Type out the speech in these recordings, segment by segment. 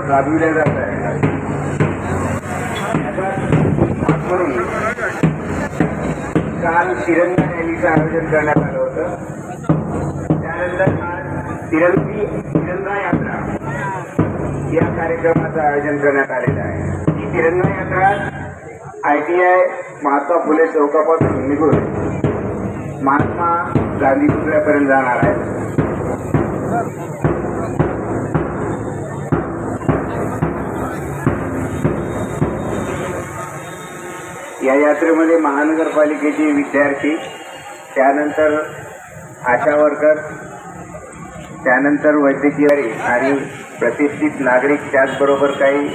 राबविल्या जात आहे। काल तिरंगा रॅलीचं आयोजन करण्यात आलं होतं। त्यानंतर आज तिरंगा यात्रा या कार्यक्रमाचं आयोजन करण्यात आलेलं आहे। ही तिरंगा यात्रा ITI महात्मा फुले चौकापासून निघून महात्मा गांधी पुतळ्यापर्यंत जाणार आहे। या यात्रेमध्ये महानगरपालिकेचे विद्यार्थी, त्यानंतर आशा वर्कर, त्यानंतर वैद्यकीय आणि प्रतिष्ठित नागरिक, त्याचबरोबर काही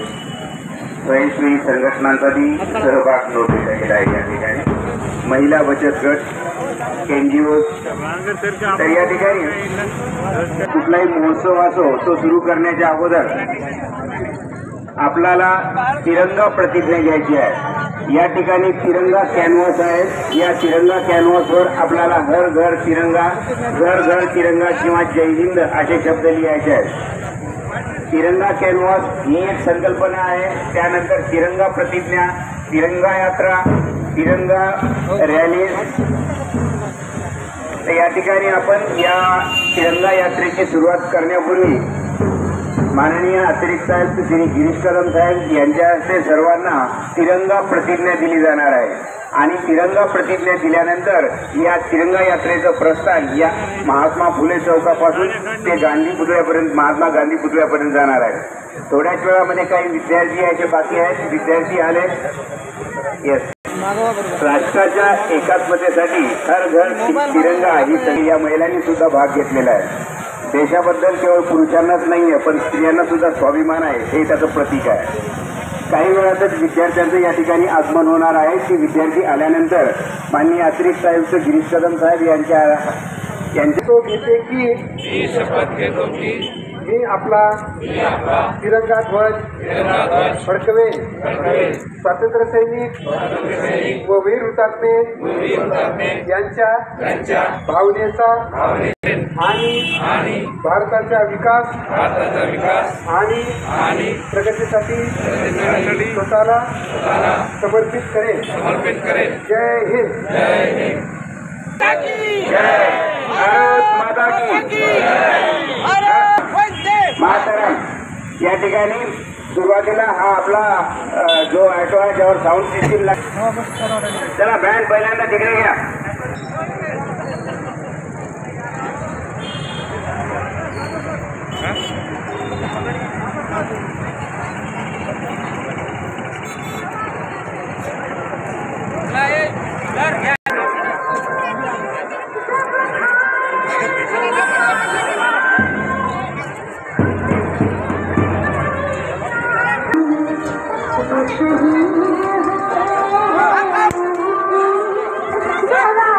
स्वयंसेवी संघटनांचाही सहभाग नोंदवला गेला आहे। या ठिकाणी महिला बचत गट, NGO, तर या ठिकाणी कुठलाही महोत्सव असो तो सुरू करण्याच्या अगोदर आपल्याला तिरंगा प्रतिज्ञा घ्यायची आहे। या ठिकाणी तिरंगा कॅनव्हास आहे। या तिरंगा कॅनव्हासवर आपल्याला हर घर तिरंगा, घर घर तिरंगा किंवा जय हिंद असे शब्द लिहायचे आहेत। तिरंगा कॅनव्हास ही एक संकल्पना आहे। त्यानंतर तिरंगा प्रतिज्ञा, तिरंगा यात्रा, तिरंगा रॅली। तर या ठिकाणी आपण या तिरंगा यात्रेची सुरुवात करण्यापूर्वी माननीय अतिरिक्त आयुक्त श्री गिरीश कदम साहेब यांच्या हस्ते सर्वांना तिरंगा प्रतिज्ञा दिली जाणार आहे। आणि तिरंगा प्रतिज्ञा दिल्यानंतर या तिरंगा यात्रेचं प्रस्थान या महात्मा फुले चौकापासून ते गांधी पुतळ्यापर्यंत, महात्मा गांधी पुतळ्यापर्यंत जाणार आहे। थोड्याच वेळामध्ये काही विद्यार्थी यायचे बाकी आहेत। विद्यार्थी आले। येस, राष्ट्राच्या एकात्मतेसाठी हर घर तिरंगा ही सगळी या महिलांनी सुद्धा भाग घेतलेला आहे। देशाबद्दल केवळ पुरुषांनाच नाहीये पण स्त्रियांना सुद्धा स्वाभिमान आहे, हे त्याचं प्रतीक आहे। काही वेळातच विद्यार्थ्यांचं या ठिकाणी आगमन होणार आहे। की विद्यार्थी आल्यानंतर माननीय अतिरिक्त आयुक्त गिरीश कदम साहेब यांच्या तो घेते की शपथ घेतो की मी आपला तिरंगा ध्वज फडकवे, स्वातंत्र्य सैनिक व वीर हुतात्मे यांच्या भावनेचा आणि भारताच्या विकास आणि प्रगतीसाठी स्वतःला समर्पित करेल। जय हिंद। भारत माता की मातरम। या ठिकाणी सुरुवातीला हा आपला जो ऑटो आहे ज्यावर साऊंड सिस्टीम लागते, चला बँड पहिल्यांदा तिकडे घ्या। Yeah.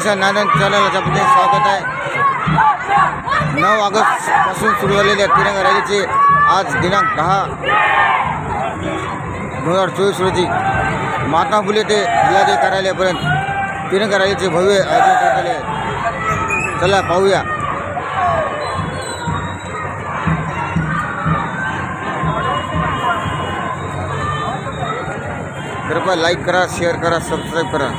किसान नांदण चॅनलच्या आपले स्वागत आहे. 9 ऑगस्ट पासून सुरू झालेल्या तिरंगा रॅलीचे आज दिनांक 10/2024 रोजी महात्मा फुले ते जिल्हाधिकारी कार्यालयापर्यंत तिरंगा रॅलीचे भव्य आयोजन करण्यात आले आहे. चला पाहूया. कृपया लाईक करा, शेअर करा, सबस्क्राईब करा.